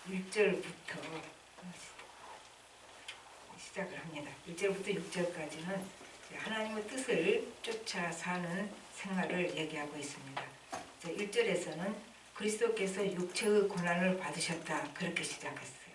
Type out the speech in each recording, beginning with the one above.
1절부터 시작을 합니다. 1절부터 6절까지는 하나님의 뜻을 쫓아 사는 생활을 얘기하고 있습니다. 1절에서는 그리스도께서 육체의 고난을 받으셨다 그렇게 시작했어요.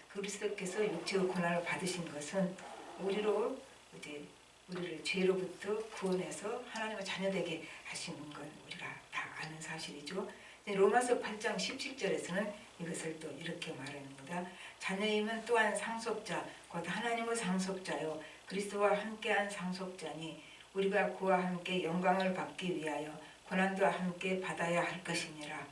그리스도께서 육체의 고난을 받으신 것은 우리를 죄로부터 구원해서 하나님의 자녀되게 하시는 건 우리가 다 아는 사실이죠. 로마서 8장 17절에서는 이것을 또 이렇게 말합니다. 자녀이면 또한 상속자 곧 하나님의 상속자요 그리스도와 함께한 상속자니 우리가 그와 함께 영광을 받기 위하여 고난도 함께 받아야 할 것이니라.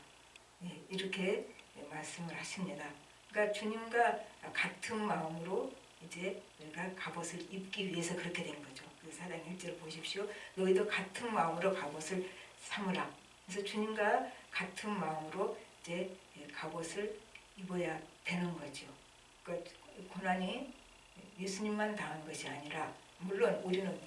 이렇게 말씀을 하십니다. 그러니까 주님과 같은 마음으로 이제 우리가 갑옷을 입기 위해서 그렇게 된 거죠. 그 사장 1절 보십시오. 너희도 같은 마음으로 갑옷을 삼으라. 그래서 주님과 같은 마음으로 이제 갑옷을 입어야 되는 거죠. 그러니까 고난이 예수님만 당한 것이 아니라 물론 우리는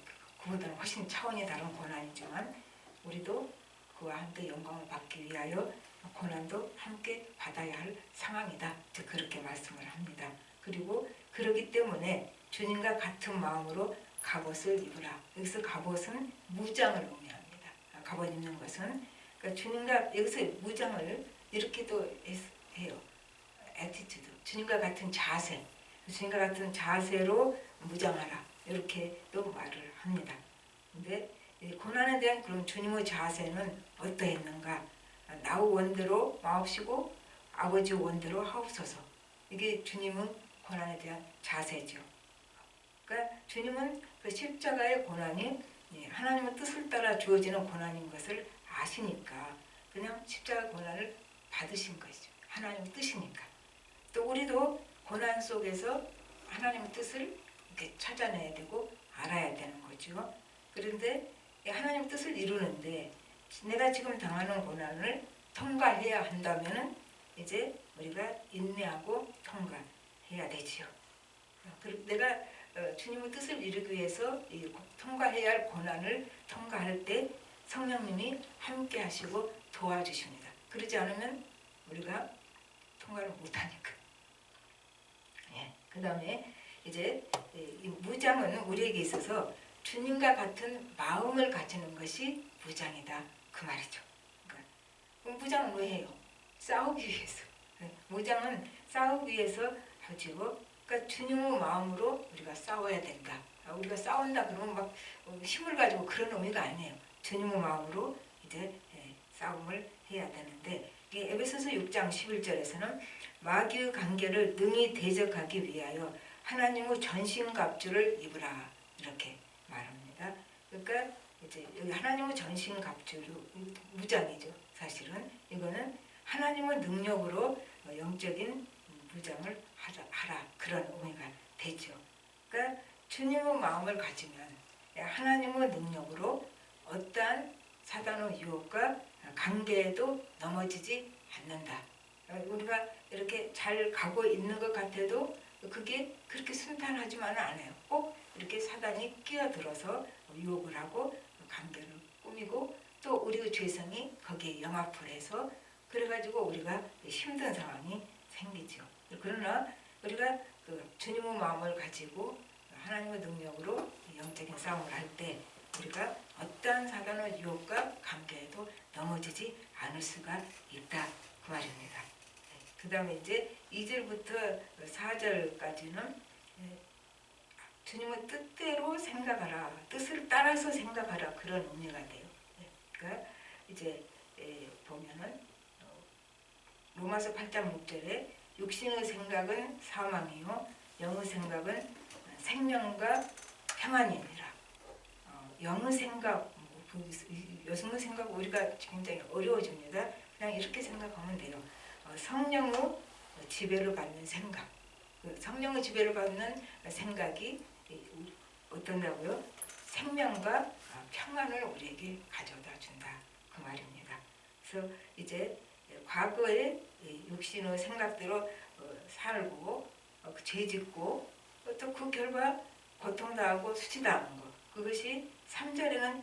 그보다는 훨씬 차원이 다른 고난이지만 우리도 그와 함께 영광을 받기 위하여 고난도 함께 받아야 할 상황이다. 그렇게 말씀을 합니다. 그리고 그러기 때문에 주님과 같은 마음으로 갑옷을 입으라. 여기서 갑옷은 무장을 의미합니다. 갑옷 입는 것은 그러니까 주님과 여기서 무장을 이렇게도 해요. 애티튜드. 주님과 같은 자세. 주님과 같은 자세로 무장하라. 이렇게도 말을 합니다. 근데 고난에 대한 그런 주님의 자세는 어떠했는가? 나의 원대로 마옵시고 아버지 원대로 하옵소서. 이게 주님은 고난에 대한 자세죠. 그러니까 주님은 그 십자가의 고난이 하나님의 뜻을 따라 주어지는 고난인 것을 아시니까 그냥 십자가 고난을 받으신 것이죠. 하나님의 뜻이니까. 또 우리도 고난 속에서 하나님의 뜻을 이렇게 찾아내야 되고 알아야 되는 거죠. 그런데 하나님의 뜻을 이루는데 내가 지금 당하는 고난을 통과해야 한다면 이제 우리가 인내하고 통과해야 되지요. 그리고 내가 주님의 뜻을 이루기 위해서 통과해야 할 고난을 통과할 때 성령님이 함께 하시고 도와주십니다. 그러지 않으면 우리가 통과를 못하니까. 그 다음에 이제 이 무장은 우리에게 있어서 주님과 같은 마음을 가지는 것이 무장이다. 그 말이죠. 그러니까 무장은 왜 해요? 싸우기 위해서. 무장은 싸우기 위해서 하지고, 그러니까 주님의 마음으로 우리가 싸워야 된다. 우리가 싸운다 그러면 막 힘을 가지고 그런 의미가 아니에요. 주님의 마음으로 이제 싸움을 해야 되는데, 에베소서 6장 11절에서는 마귀의 관계를 능히 대적하기 위하여 하나님의 전신갑주를 입으라 이렇게 말합니다. 그러니까 이제 여기 하나님의 전신갑주로 무장이죠. 사실은 이거는 하나님의 능력으로 영적인 무장을 하라 그런 의미가 되죠. 그러니까 주님의 마음을 가지면 하나님의 능력으로 어떠한 사단의 유혹과 관계에도 넘어지지 않는다. 우리가 이렇게 잘 가고 있는 것 같아도 그게 그렇게 순탄하지만은 않아요. 꼭 이렇게 사단이 끼어들어서 유혹을 하고 관계를 꾸미고 또 우리의 죄성이 거기에 영합을 해서 그래가지고 우리가 힘든 상황이 생기죠. 그러나 우리가 그 주님의 마음을 가지고 하나님의 능력으로 영적인 싸움을 할 때 우리가 어떠한 사단의 유혹과 관계에도 넘어지지 않을 수가 있다. 그 말입니다. 그 다음에 이제 2절부터 4절까지는 주님의 뜻대로 생각하라. 뜻을 따라서 생각하라. 그런 의미가 돼요. 그러니까 이제 보면은 로마서 8장 6절에 육신의 생각은 사망이요 영의 생각은 생명과 평안이니라. 영의 생각, 여성의 생각 우리가 굉장히 어려워집니다. 그냥 이렇게 생각하면 돼요. 성령의 지배를 받는 생각. 성령의 지배를 받는 생각이 어떤다고요? 생명과 평안을 우리에게 가져다 준다. 그 말입니다. 그래서 이제 과거에 육신의 생각대로 살고 죄짓고 또 그 결과 고통당하고 수치당한 것. 그것이 3절에는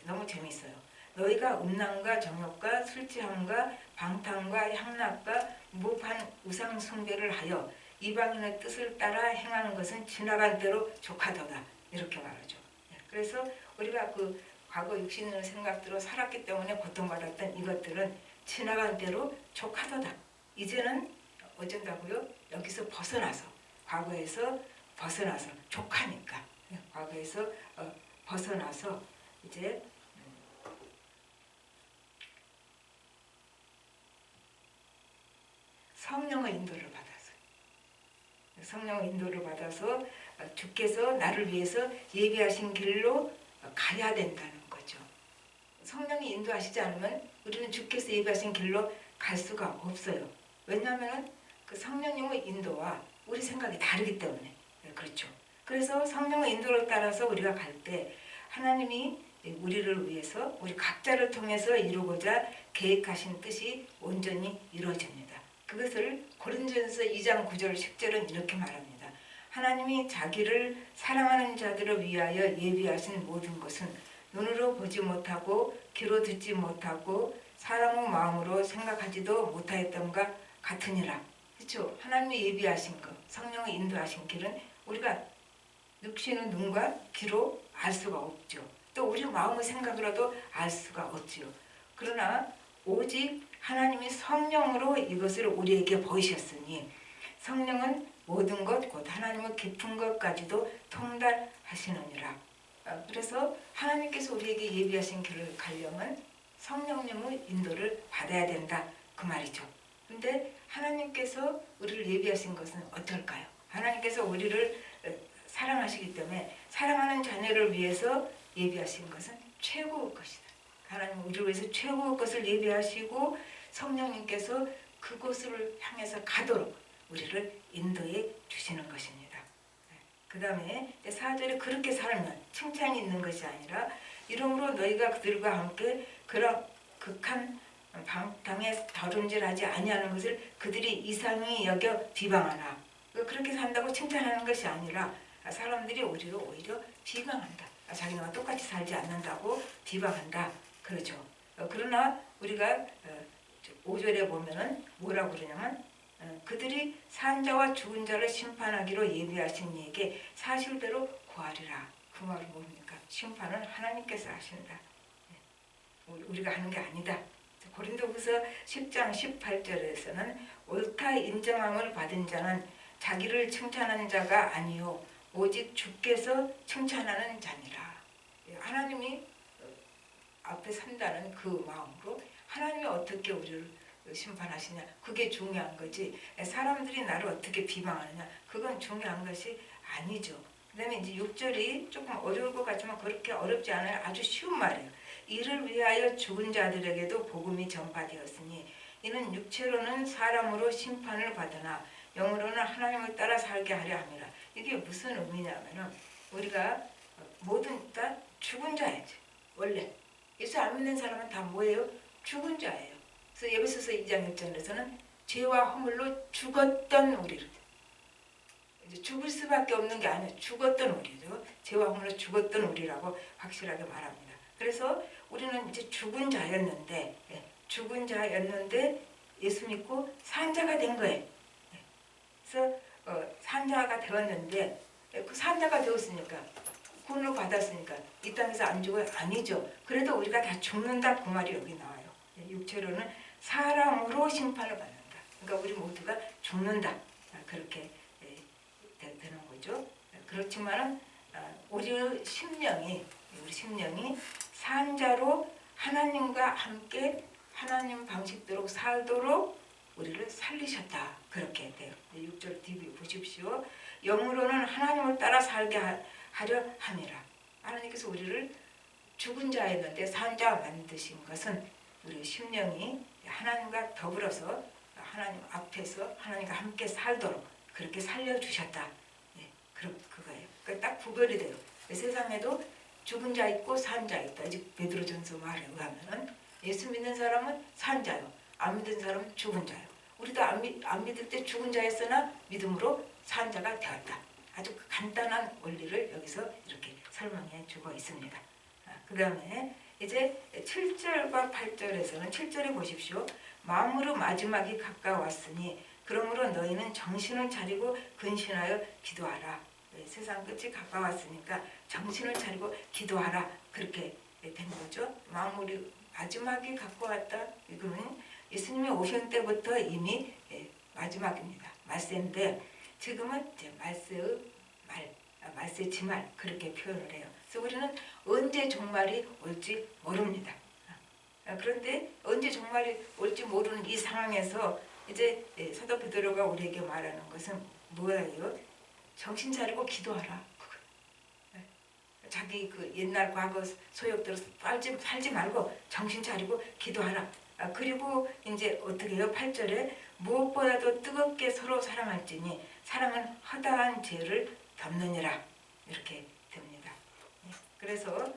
너무 재밌어요. 너희가 음란과 정욕과 술 취함과 방탕과 향락과 무판 우상 숭배를 하여 이방인의 뜻을 따라 행하는 것은 지나간 대로 족하도다. 이렇게 말하죠. 그래서 우리가 그 과거 육신의 생각대로 살았기 때문에 고통받았던 이것들은 지나간 대로 족하도다. 이제는 어쩐다고요? 여기서 벗어나서, 과거에서 벗어나서, 족하니까 과거에서 벗어나서 이제 성령의 인도를 받아서, 성령의 인도를 받아서 주께서 나를 위해서 예비하신 길로 가야 된다는 거죠. 성령이 인도하시지 않으면 우리는 주께서 예비하신 길로 갈 수가 없어요. 왜냐하면 그 성령님의 인도와 우리 생각이 다르기 때문에 그렇죠. 그래서 성령의 인도를 따라서 우리가 갈 때 하나님이 우리를 위해서 우리 각자를 통해서 이루고자 계획하신 뜻이 온전히 이루어집니다. 그것을 고린도전서 2장 9절 10절은 이렇게 말합니다. 하나님이 자기를 사랑하는 자들을 위하여 예비하신 모든 것은 눈으로 보지 못하고 귀로 듣지 못하고 사람의 마음으로 생각하지도 못하였던가 같으니라. 그렇죠? 하나님이 예비하신 것, 성령의 인도하신 길은 우리가 육신의 눈과 귀로 알 수가 없죠. 또 우리 마음의 생각으로도 알 수가 없지요. 그러나 오직 하나님이 성령으로 이것을 우리에게 보이셨으니 성령은 모든 것 곧 하나님의 깊은 것까지도 통달하시느니라. 그래서 하나님께서 우리에게 예비하신 길을 가려면 성령님의 인도를 받아야 된다 그 말이죠. 근데 하나님께서 우리를 예비하신 것은 어떨까요? 하나님께서 우리를 사랑하시기 때문에 사랑하는 자녀를 위해서 예비하신 것은 최고의 것이다. 하나님은 우리를 위해서 최고의 것을 예비하시고 성령님께서 그곳을 향해서 가도록 우리를 인도해 주시는 것입니다. 그 다음에 4절에 그렇게 살면 칭찬이 있는 것이 아니라 이러므로 너희가 그들과 함께 그런 극한 방탕에 다름질하지 아니하는 것을 그들이 이상히 여겨 비방하나. 그렇게 산다고 칭찬하는 것이 아니라 사람들이 우리를 오히려 비방한다. 자기네와 똑같이 살지 않는다고 비방한다. 그렇죠. 그러나 우리가 5절에 보면은 뭐라고 그러냐면 그들이 산자와 죽은 자를 심판하기로 예비하신 이에게 사실대로 구하리라. 그 말은 뭡니까? 심판은 하나님께서 하신다. 우리가 하는 게 아니다. 고린도후서 10장 18절에서는 옳다 인정함을 받은 자는 자기를 칭찬하는 자가 아니요 오직 주께서 칭찬하는 자니라. 하나님이 앞에 산다는 그 마음으로 하나님이 어떻게 우리를 심판하시냐 그게 중요한 거지. 사람들이 나를 어떻게 비방하느냐 그건 중요한 것이 아니죠. 그 다음에 이제 6절이 조금 어려울 것 같지만 그렇게 어렵지 않아요. 아주 쉬운 말이에요. 이를 위하여 죽은 자들에게도 복음이 전파되었으니 이는 육체로는 사람으로 심판을 받으나 영으로는 하나님을 따라 살게 하려 함이라. 이게 무슨 의미냐면은 우리가 모든 다 죽은 자야지. 원래 예수 안 믿는 사람은 다 뭐예요? 죽은 자예요. 그래서 에베소서 2장 1절에서는 죄와 허물로 죽었던 우리를 이제 죽을 수밖에 없는 게 아니에요. 죽었던 우리죠. 죄와 허물로 죽었던 우리라고 확실하게 말합니다. 그래서 우리는 이제 죽은 자였는데 예수 믿고 산 자가 된 거예요. 그래서 산 자가 되었는데 그 산 자가 되었으니까 구원을 받았으니까 이 땅에서 안 죽어요? 아니죠. 그래도 우리가 다 죽는다 그 말이 여기 나와요. 육체로는 사람으로 심판을 받는다. 그러니까 우리 모두가 죽는다. 그렇게 되는 거죠. 그렇지만은 우리 심령이 산자로 하나님과 함께 하나님 방식대로 살도록 우리를 살리셨다. 그렇게 돼요. 6절 뒤에 보십시오. 영으로는 하나님을 따라 살게 하려 함이라. 하나님께서 우리를 죽은 자였는데 산자 만드신 것은 우리 심령이 하나님과 더불어서 하나님 앞에서 하나님과 함께 살도록 그렇게 살려주셨다. 그거예요. 그러니까 딱 구별이 돼요. 세상에도 죽은 자 있고 산 자 있다. 아직 베드로전서 말에 의하면 예수 믿는 사람은 산 자요. 안 믿는 사람은 죽은 자요. 우리도 안 믿을 때 죽은 자였으나 믿음으로 산 자가 되었다. 아주 간단한 원리를 여기서 이렇게 설명해 주고 있습니다. 그 다음에 이제 7절과 8절에서는 7절에 보십시오. 마음으로 마지막이 가까웠으니 그러므로 너희는 정신을 차리고 근신하여 기도하라. 네, 세상 끝이 가까웠으니까 정신을 차리고 기도하라. 그렇게 된 거죠. 마음으로 마지막이 가까웠다. 이거는 예수님이 오실 때부터 이미 마지막입니다. 말세인데 지금은 이제 말세의 말세 지말 그렇게 표현을 해요. 그래서 우리는 언제 종말이 올지 모릅니다. 그런데 언제 종말이 올지 모르는 이 상황에서 이제 사도 베드로가 우리에게 말하는 것은 뭐예요? 정신 차리고 기도하라. 자기 그 옛날 과거 소욕대로 살지 말고 정신 차리고 기도하라. 그리고 이제 어떻게 해요? 8절에 무엇보다도 뜨겁게 서로 사랑할지니 사랑은 허다한 죄를 덮느니라. 이렇게 됩니다. 그래서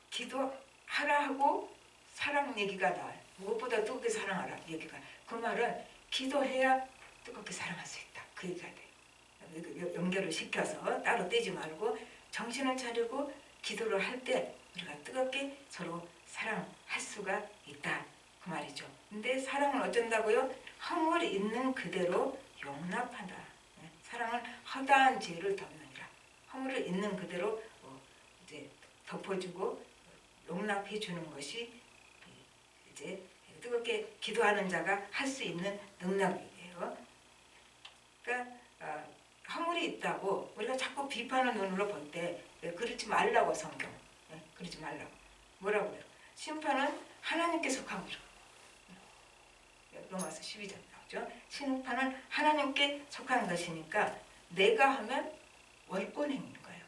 기도하라 하고 사랑 얘기가 나와요. 무엇보다 뜨겁게 사랑하라 얘기가. 그 말은 기도해야 뜨겁게 사랑할 수 있다. 그 얘기가 돼요. 연결을 시켜서 따로 떼지 말고 정신을 차리고 기도를 할 때 우리가 뜨겁게 서로 사랑할 수가 있다. 그 말이죠. 근데 사랑은 어쩐다고요? 허물 있는 그대로 용납한다. 사랑은 허다한 죄를 덮느니라. 허물을 있는 그대로 이제 덮어주고 용납해 주는 것이 이제 뜨겁게 기도하는 자가 할 수 있는 능력이에요. 그러니까 허물이 있다고 우리가 자꾸 비판의 눈으로 볼 때 그러지 말라고 성경. 그러지 말라고. 뭐라고 해요? 심판은 하나님께 속한 거죠. 로마서 12장 나오죠. 심판은 하나님께 속한 것이니까 내가 하면 월권행인 거예요.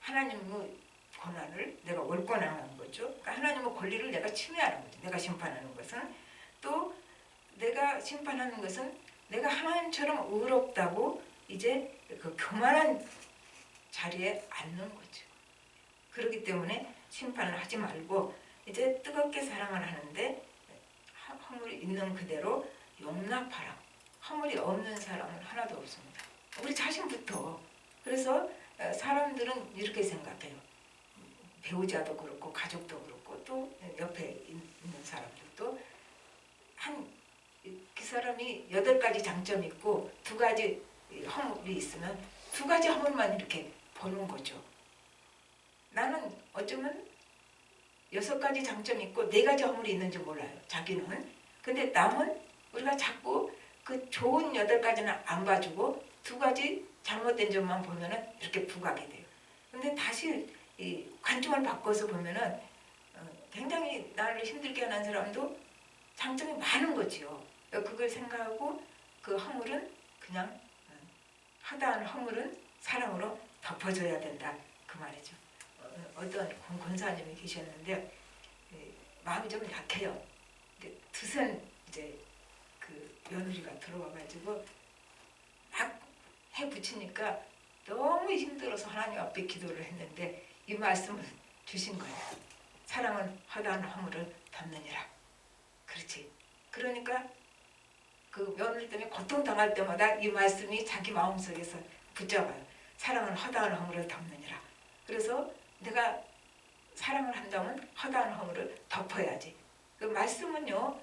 하나님의 권한을 내가 월권하는 거죠. 그러니까 하나님의 권리를 내가 침해하는 거죠. 내가 심판하는 것은. 또 내가 심판하는 것은 내가 하나님처럼 의롭다고 이제 그 교만한 자리에 앉는 거죠. 그렇기 때문에 심판을 하지 말고 이제 뜨겁게 사랑을 하는데 허물이 있는 그대로 용납하라. 허물이 없는 사람은 하나도 없습니다. 우리 자신부터. 그래서 사람들은 이렇게 생각해요. 배우자도 그렇고 가족도 그렇고 또 옆에 있는 사람들도 그 사람이 8가지 장점이 있고 2가지 허물이 있으면 2가지 허물만 이렇게 보는 거죠. 나는 어쩌면 6가지 장점이 있고 4가지 허물이 있는지 몰라요. 자기는. 근데 남은 우리가 자꾸 그 좋은 8가지는 안 봐주고 2가지 잘못된 점만 보면은 이렇게 부각이 돼요. 근데 다시 이 관점을 바꿔서 보면은 굉장히 나를 힘들게 하는 사람도 장점이 많은 거지요. 그걸 생각하고 그 허물은 그냥 허다한 허물은 사랑으로 덮어줘야 된다. 그 말이죠. 어떤 권사님이 계셨는데 마음이 좀 약해요. 드센 이제 그 며느리가 들어와가지고 막 해 붙이니까 너무 힘들어서 하나님 앞에 기도를 했는데 이 말씀을 주신 거예요. 사랑은 허다한 허물을 덮느니라. 그렇지. 그러니까 그 며느리 때문에 고통당할 때마다 이 말씀이 자기 마음속에서 붙잡아요. 사랑은 허다한 허물을 덮느니라. 그래서 내가 사랑을 한다면 허다한 허물을 덮어야지. 그 말씀은요.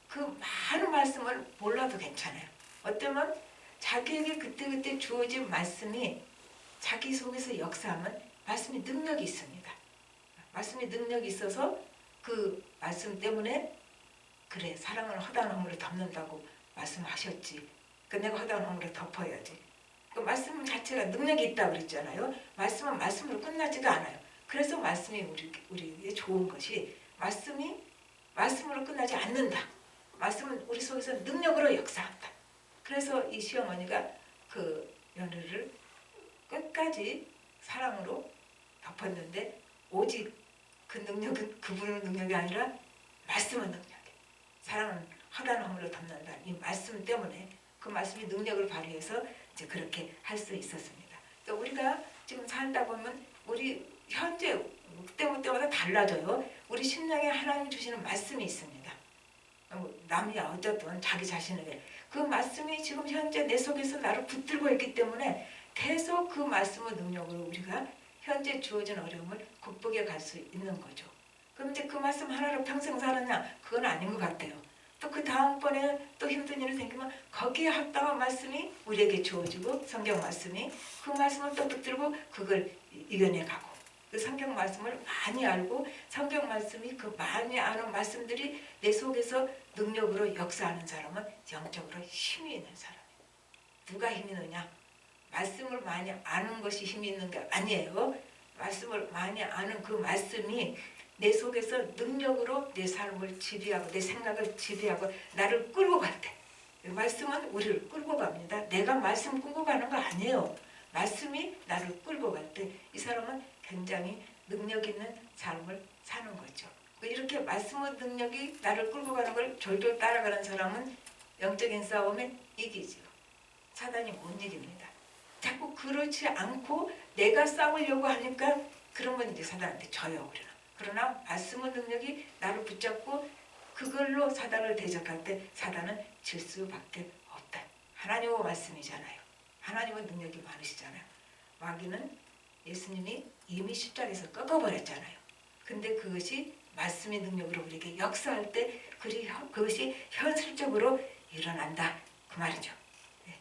그 많은 말씀을 몰라도 괜찮아요. 어쩌면 자기에게 그때그때 주어진 말씀이 자기 속에서 역사하면 말씀이 능력이 있습니다. 말씀이 능력이 있어서 그 말씀 때문에 그래 사랑은 허다한 허물을 덮는다고 말씀하셨지. 그 내가 허다한 허물을 덮어야지. 그 말씀 자체가 능력이 있다고 그랬잖아요. 말씀은 말씀으로 끝나지도 않아요. 그래서 말씀이 우리에게 좋은 것이 말씀이 말씀으로 끝나지 않는다. 말씀은 우리 속에서 능력으로 역사한다. 그래서 이 시어머니가 그 며느리를 끝까지 사랑으로 덮었는데 오직 그 능력은 그분의 능력이 아니라 말씀의 능력이에요. 사랑은 허다한 허물로 덮는다. 이 말씀 때문에 그 말씀이 능력을 발휘해서 이제 그렇게 할 수 있었습니다. 또 우리가 지금 살다 보면 우리 현재 그때마다 달라져요. 우리 심령에 하나님 주시는 말씀이 있습니다. 남이야 어쨌든 자기 자신에게 그 말씀이 지금 현재 내 속에서 나를 붙들고 있기 때문에 계속 그 말씀의 능력으로 우리가 현재 주어진 어려움을 극복해 갈 수 있는 거죠. 그럼 이제 그 말씀 하나로 평생 살았냐? 그건 아닌 것 같아요. 또 그 다음번에 또 힘든 일이 생기면 거기에 합당한 말씀이 우리에게 주어지고 성경 말씀이 그 말씀을 또 붙들고 그걸 이겨내 가고 그 성경 말씀을 많이 알고 성경 말씀이 그 많이 아는 말씀들이 내 속에서 능력으로 역사하는 사람은 영적으로 힘이 있는 사람이에요. 누가 힘이 있느냐? 말씀을 많이 아는 것이 힘이 있는 게 아니에요. 말씀을 많이 아는 그 말씀이 내 속에서 능력으로 내 삶을 지배하고 내 생각을 지배하고 나를 끌고 갈 때 말씀은 우리를 끌고 갑니다. 내가 말씀 끌고 가는 거 아니에요. 말씀이 나를 끌고 갈 때 이 사람은 굉장히 능력 있는 삶을 사는 거죠. 이렇게 말씀의 능력이 나를 끌고 가는 걸 졸졸 따라가는 사람은 영적인 싸움에 이기죠. 사단이 못 이깁니다. 자꾸 그렇지 않고 내가 싸우려고 하니까 그러면 이제 사단한테 져요. 우리는. 그러나 말씀의 능력이 나를 붙잡고 그걸로 사단을 대적할 때 사단은 질 수밖에 없다. 하나님의 말씀이잖아요. 하나님은 능력이 많으시잖아요. 마귀는 예수님이 이미 십자가에서 꺾어버렸잖아요. 근데 그것이 말씀의 능력으로 우리에게 역사할 때 그것이 현실적으로 일어난다. 그 말이죠. 네.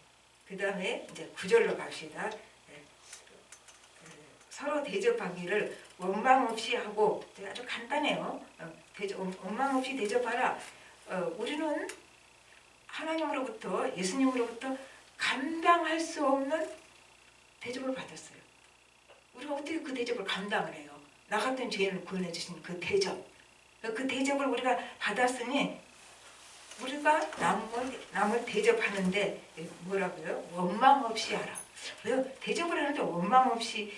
그 다음에 이제 9절로 갑시다. 네. 서로 대접하기를 원망 없이 하고 아주 간단해요. 원망 없이 대접하라. 우리는 하나님으로부터 예수님으로부터 감당할 수 없는 대접을 받았어요. 우리가 어떻게 그 대접을 감당을 해요? 나 같은 죄인을 구원해 주신 그 대접. 그 대접을 우리가 받았으니 우리가 남을 대접하는데 뭐라고요? 원망 없이 하라. 왜 대접을 하는데 원망 없이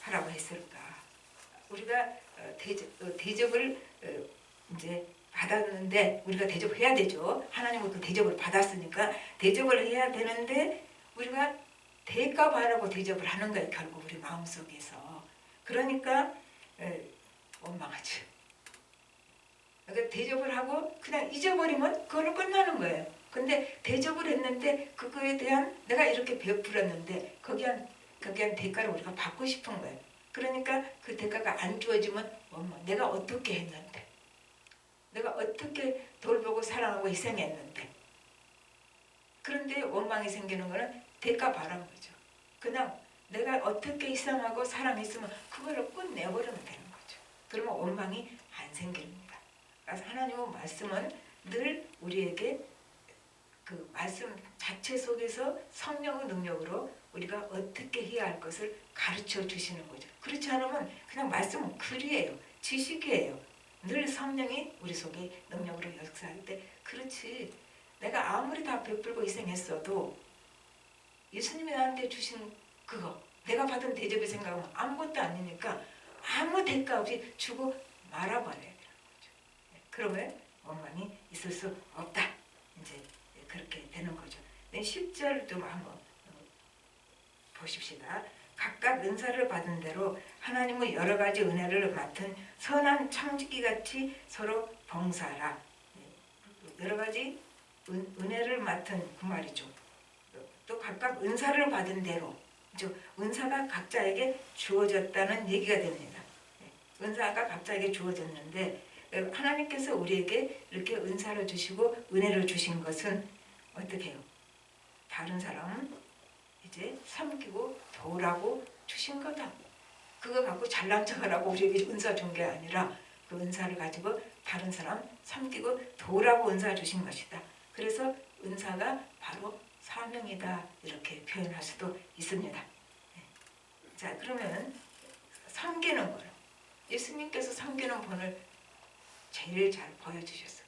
하라고 했을까? 우리가 대접을 이제 받았는데 우리가 대접해야 되죠. 하나님은 그 대접을 받았으니까 대접을 해야 되는데 우리가 대가 바라고 대접을 하는 거예요. 결국 우리 마음속에서. 그러니까 원망하죠. 그러니까 대접을 하고 그냥 잊어버리면 그걸로 끝나는 거예요. 근데 대접을 했는데 그거에 대한 내가 이렇게 베풀었는데 거기한 대가를 우리가 받고 싶은 거예요. 그러니까 그 대가가 안 주어지면 원망. 내가 어떻게 했는데, 내가 어떻게 돌보고 사랑하고 희생했는데. 그런데 원망이 생기는 거는 대가 바란 거죠. 그냥 내가 어떻게 희생하고 사랑했으면 그거를 끝내버리면 되는 거죠. 그러면 원망이 안 생깁니다. 그래서 하나님의 말씀은 늘 우리에게 그 말씀 자체 속에서 성령의 능력으로 우리가 어떻게 해야 할 것을 가르쳐 주시는 거죠. 그렇지 않으면 그냥 말씀은 글이에요. 지식이에요. 늘 성령이 우리 속에 능력으로 역사할 때 그렇지 내가 아무리 다 베풀고 희생했어도 예수님이 나한테 주신 그거 내가 받은 대접의 생각은 아무것도 아니니까 아무 대가 없이 주고 말아버려야 되는 거죠. 그러면 원망이 있을 수 없다. 이제 그렇게 되는 거죠. 10절 좀 한번 보십시다. 각각 은사를 받은 대로 하나님의 여러 가지 은혜를 맡은 선한 청지기같이 서로 봉사하라. 여러 가지 은혜를 맡은 그 말이죠. 또 각각 은사를 받은 대로 은사가 각자에게 주어졌다는 얘기가 됩니다. 은사가 각자에게 주어졌는데 하나님께서 우리에게 이렇게 은사를 주시고 은혜를 주신 것은 어떻게 해요? 다른 사람은 이제 섬기고 도우라고 주신 거다. 그거 갖고 잘난 척하라고 우리에게 은사 준 게 아니라 그 은사를 가지고 다른 사람 섬기고 도우라고 은사 주신 것이다. 그래서 은사가 바로 사명이다 이렇게 표현할 수도 있습니다. 자 그러면 섬기는 거요. 예수님께서 섬기는 본을 제일 잘 보여주셨어요.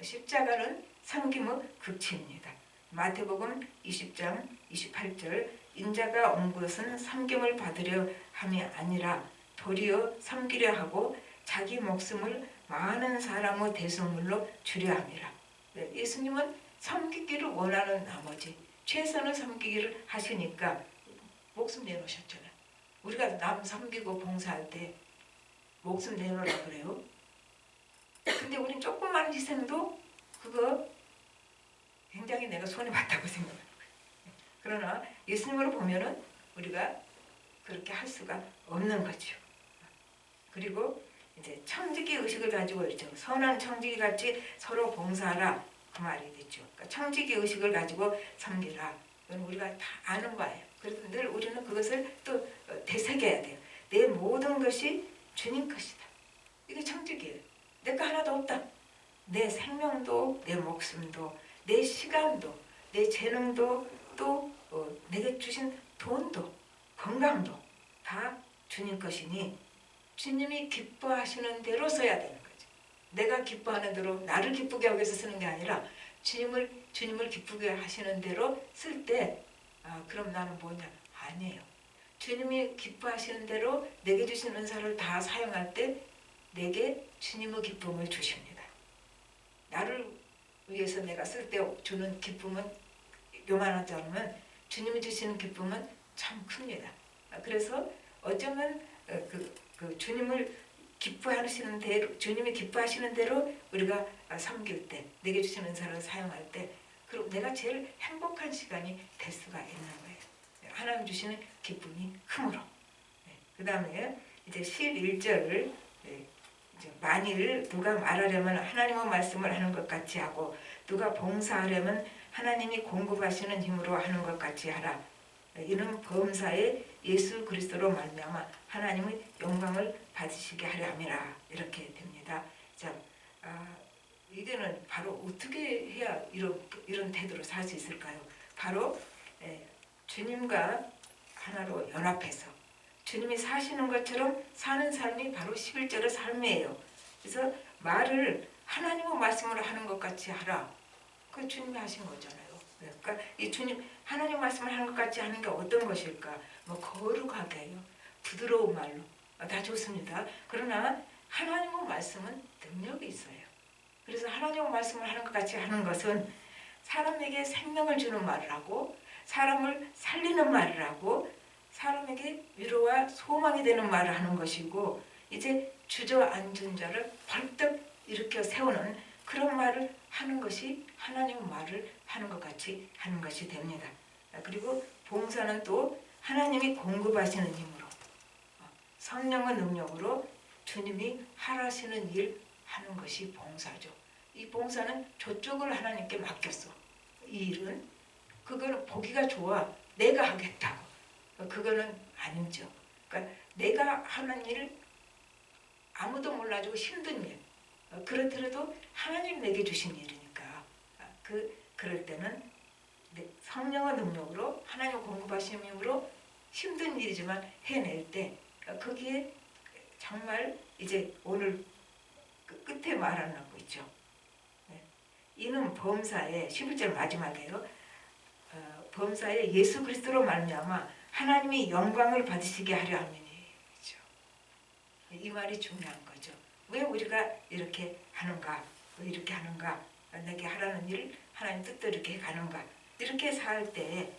십자가는 섬김의 극치입니다. 마태복음 20장 28절 인자가 온 것은 섬김을 받으려 함이 아니라 도리어 섬기려 하고 자기 목숨을 많은 사람의 대속물로 주려 함이라. 예수님은 섬기기를 원하는 나머지 최선을 섬기기를 하시니까 목숨 내놓으셨잖아요. 우리가 남 섬기고 봉사할 때 목숨 내놓으라 그래요. 근데 우린 조그만 희생도 그거 굉장히 내가 손해봤다고 생각해요. 그러나 예수님으로 보면은 우리가 그렇게 할 수가 없는 거죠. 그리고 이제 청지기 의식을 가지고 있죠. 선한 청지기 같이 서로 봉사하라 그 말이 되죠. 그러니까 청지기 의식을 가지고 섬기라. 이건 우리가 다 아는 바예요. 그래서 늘 우리는 그것을 또 되새겨야 돼요. 내 모든 것이 주님 것이다. 이게 청지기예요. 내 거 하나도 없다. 내 생명도, 내 목숨도, 내 시간도, 내 재능도, 또 내게 주신 돈도, 건강도 다 주님 것이니 주님이 기뻐하시는 대로 써야 되는 거죠. 내가 기뻐하는 대로 나를 기쁘게 하기 위해서 쓰는 게 아니라 주님을 기쁘게 하시는 대로 쓸 때 그럼 나는 뭐냐? 아니에요. 주님이 기뻐하시는 대로 내게 주신 은사를 다 사용할 때 내게 주님의 기쁨을 주십니다. 나를 위해서 내가 쓸 때 주는 기쁨은 요만하지 않으면 주님이 주시는 기쁨은 참 큽니다. 그래서 어쩌면 그 주님을 기뻐하시는 대로, 주님이 기뻐하시는 대로 우리가 섬길 때, 내게 주신 은사를 사용할 때, 그리고 내가 제일 행복한 시간이 될 수가 있는 거예요. 하나님 주시는 기쁨이 크므로. 그 다음에 이제 11절, 만일 누가 말하려면 하나님의 말씀을 하는 것 같이 하고 누가 봉사하려면 하나님이 공급하시는 힘으로 하는 것 같이 하라. 이는 범사에 예수 그리스도로 말미암아 하나님의 영광을 받으시게 하려 함이라. 이렇게 됩니다. 자, 이게는 바로 어떻게 해야 이런 태도로 살 수 있을까요? 바로 주님과 하나로 연합해서 주님이 사시는 것처럼 사는 삶이 바로 11절의 삶이에요. 그래서 말을 하나님의 말씀으로 하는 것 같이 하라. 그 주님이 하신 거잖아요. 그러니까 이 주님 하나님 말씀을 하는 것 같이 하는 게 어떤 것일까? 뭐 거룩하게요, 부드러운 말로 다 좋습니다. 그러나 하나님의 말씀은 능력이 있어요. 그래서 하나님의 말씀을 하는 것 같이 하는 것은 사람에게 생명을 주는 말을 하고 사람을 살리는 말을 하고 사람에게 위로와 소망이 되는 말을 하는 것이고 이제 주저앉은 자를 벌떡 일으켜 세우는 그런 말을 하는 것이 하나님의 말을 하는 것 같이 하는 것이 됩니다. 그리고 봉사는 또 하나님이 공급하시는 힘으로 성령의 능력으로 주님이 하라시는 일 하는 것이 봉사죠. 이 봉사는 저쪽을 하나님께 맡겼어. 이 일은 그거는 보기가 좋아. 내가 하겠다고. 그거는 아니죠. 그러니까 내가 하는 일 아무도 몰라주고 힘든 일 그렇더라도 하나님 내게 주신 일이니까 그럴 때는 성령의 능력으로 하나님 공급하신 힘으로 힘든 일이지만 해낼 때 거기에 정말 이제 오늘 끝에 말하는 거 있죠. 이는 범사에 11절 마지막에요. 범사에 예수 그리스도로 말미암아 하나님이 영광을 받으시게 하려 함이니. 그렇죠? 이 말이 중요한 거죠. 왜 우리가 이렇게 하는가? 왜 이렇게 하는가? 내게 하라는 일 하나님 뜻대로 이렇게 가는가? 이렇게 살 때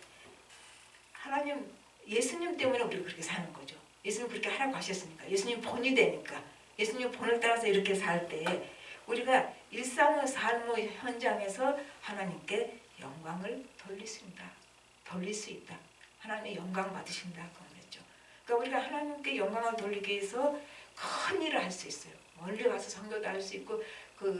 하나님 예수님 때문에 우리가 그렇게 사는 거죠. 예수님 그렇게 하라고 하셨으니까. 예수님 본이 되니까. 예수님 본을 따라서 이렇게 살 때 우리가 일상의 삶의 현장에서 하나님께 영광을 돌릴 수 있다. 하나님의 영광 받으신다. 그랬죠. 그러니까 우리가 하나님께 영광을 돌리기 위해서 큰 일을 할 수 있어요. 멀리 가서 선교도 할 수 있고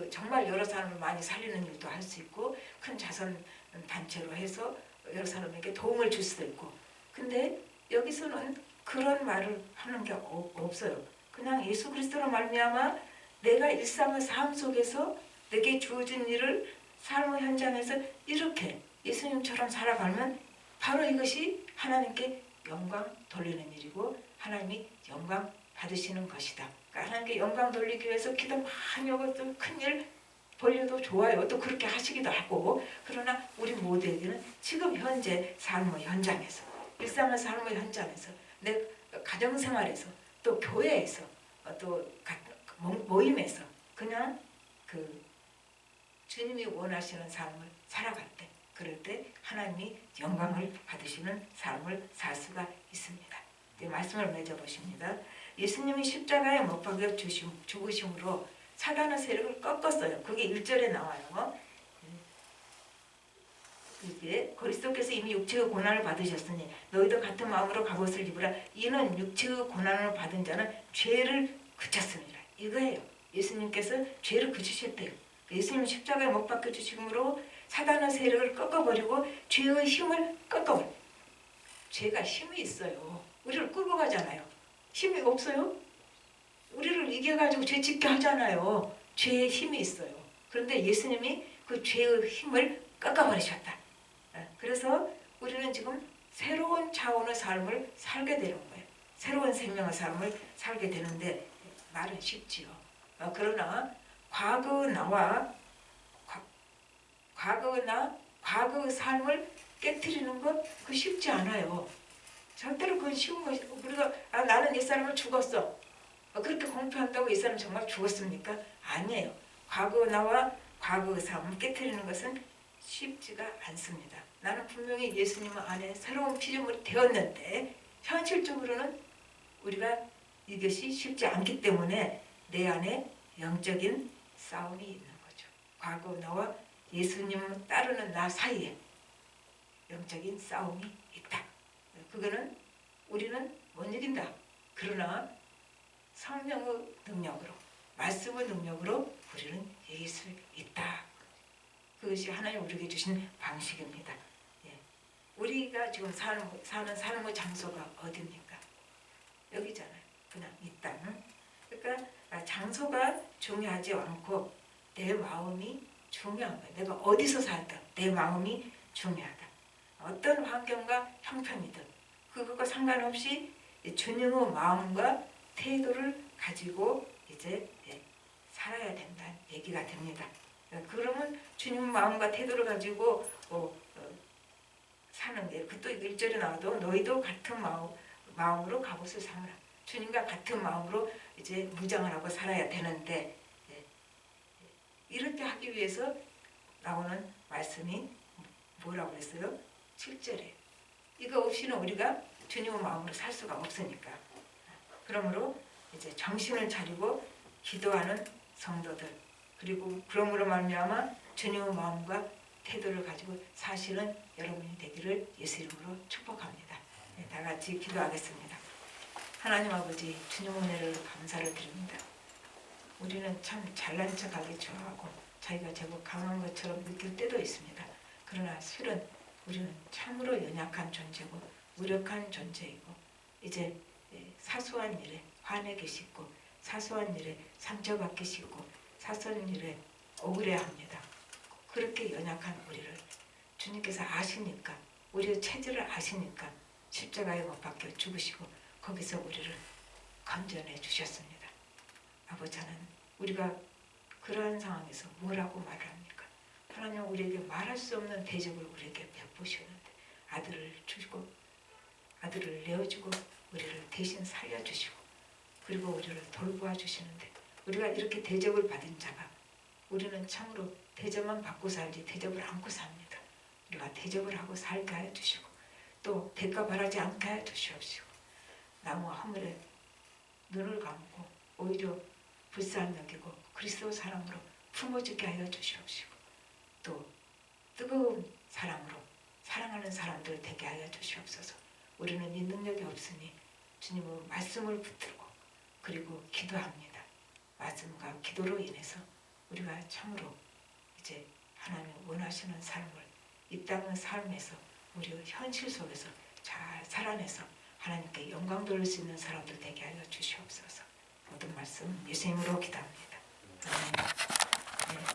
정말 여러 사람을 많이 살리는 일도 할 수 있고 큰 자선 단체로 해서 여러 사람에게 도움을 줄 수도 있고 근데 여기서는 그런 말을 하는 게 없어요. 그냥 예수 그리스도로 말미암아 내가 일상의 삶 속에서 내게 주어진 일을 삶의 현장에서 이렇게 예수님처럼 살아가면 바로 이것이 하나님께 영광 돌리는 일이고 하나님이 영광 받으시는 것이다. 그러니까 하나님께 영광 돌리기 위해서 기도 많이 하고 또 큰일 벌려도 좋아요. 또 그렇게 하시기도 하고 그러나 우리 모두에게는 지금 현재 삶의 현장에서 일상의 삶의 현장에서 내 가정생활에서 또 교회에서 또 모임에서 그냥 주님이 원하시는 삶을 살아갈 때 그럴 때 하나님이 영광을 받으시는 삶을 살 수가 있습니다. 이제 말씀을 맺어보십니다. 예수님이 십자가에 못 박혀 죽으심으로 사단의 세력을 꺾었어요. 그게 1절에 나와요. 이제 그리스도께서 이미 육체의 고난을 받으셨으니 너희도 같은 마음으로 갑옷을 입으라. 이는 육체의 고난을 받은 자는 죄를 그쳤습니다. 이거예요. 예수님께서 죄를 그치셨대요. 예수님 십자가에 못 박혀 주심으로 사단의 세력을 꺾어버리고 죄의 힘을 꺾어버려. 죄가 힘이 있어요. 우리를 끌고 가잖아요. 힘이 없어요? 우리를 이겨가지고 죄 짓게 하잖아요. 죄의 힘이 있어요. 그런데 예수님이 그 죄의 힘을 꺾어버리셨다. 그래서 우리는 지금 새로운 차원의 삶을 살게 되는 거예요. 새로운 생명의 삶을 살게 되는데 말은 쉽지요. 그러나 과거의 삶을 깨트리는 것 그 쉽지 않아요. 절대로 그건 쉬운 것이 우리가 나는 옛사람을 죽었어. 그렇게 공표한다고 옛사람 정말 죽었습니까? 아니에요. 과거의 삶을 깨트리는 것은 쉽지가 않습니다. 나는 분명히 예수님 안에 새로운 피조물이 되었는데 현실적으로는 우리가 이것이 쉽지 않기 때문에 내 안에 영적인 싸움이 있는 거죠. 과거 나와 예수님을 따르는 나 사이에 영적인 싸움이 있다. 그거는 우리는 못 이긴다. 그러나 성령의 능력으로 말씀의 능력으로 우리는 이길 수 있다. 그것이 하나님 우리에게 주신 방식입니다. 예. 우리가 지금 사는 삶의 장소가 어디입니까? 여기잖아요. 그냥 이 땅. 그러니까 장소가 중요하지 않고 내 마음이 중요한 거예요. 내가 어디서 살든 내 마음이 중요하다. 어떤 환경과 형편이든 그것과 상관없이 주님의 마음과 태도를 가지고 이제 살아야 된다는 얘기가 됩니다. 그러면 주님 마음과 태도를 가지고 사는 게 그것도 1절에 나와도 너희도 같은 마음으로 갑옷을 삼으라. 주님과 같은 마음으로 이제 무장을 하고 살아야 되는데 이렇게 하기 위해서 나오는 말씀이 뭐라고 그랬어요? 7절에 이거 없이는 우리가 주님의 마음으로 살 수가 없으니까. 그러므로 이제 정신을 차리고 기도하는 성도들 그리고 그러므로 말미암아 주님의 마음과 태도를 가지고 사실은 여러분이 되기를 예수 이름으로 축복합니다. 다 같이 기도하겠습니다. 하나님 아버지 주님 은혜를 감사를 드립니다. 우리는 참 잘난 척하기 좋아하고 자기가 제법 강한 것처럼 느낄 때도 있습니다. 그러나 실은 우리는 참으로 연약한 존재고 무력한 존재이고 이제 사소한 일에 화내기 쉽고 사소한 일에 상처받기 쉽고 사소한 일에 억울해합니다. 그렇게 연약한 우리를 주님께서 아시니까 우리의 체질을 아시니까 십자가에 못 박혀 죽으시고 거기서 우리를 건져내 주셨습니다. 아버지 하나님 우리가 그러한 상황에서 뭐라고 말을 합니까? 하나님 우리에게 말할 수 없는 대접을 우리에게 베푸셨는데 아들을 주시고 아들을 내어주고 우리를 대신 살려주시고 그리고 우리를 돌보아 주시는데 우리가 이렇게 대접을 받은 자가 우리는 참으로 대접만 받고 살지 대접을 안고 삽니다. 우리가 대접을 하고 살게 하여 주시고 또 대가 바라지 않게 하여 주시옵시고 나무와 허물에 눈을 감고 오히려 불쌍히 여기고 그리스도 사랑으로 품어주게 하여 주시옵시고 또 뜨거운 사랑으로 사랑하는 사람들 되게 하여 주시옵소서. 우리는 이 능력이 없으니 주님의 말씀을 붙들고 그리고 기도합니다. 말씀과 기도로 인해서 우리가 참으로 이제 하나님 원하시는 삶을 이 땅의 삶에서 우리의 현실 속에서 잘 살아내서 하나님께 영광 돌릴 수 있는 사람들 되게 하여 주시옵소서. 모든 말씀 예수님으로 기도합니다. 아멘.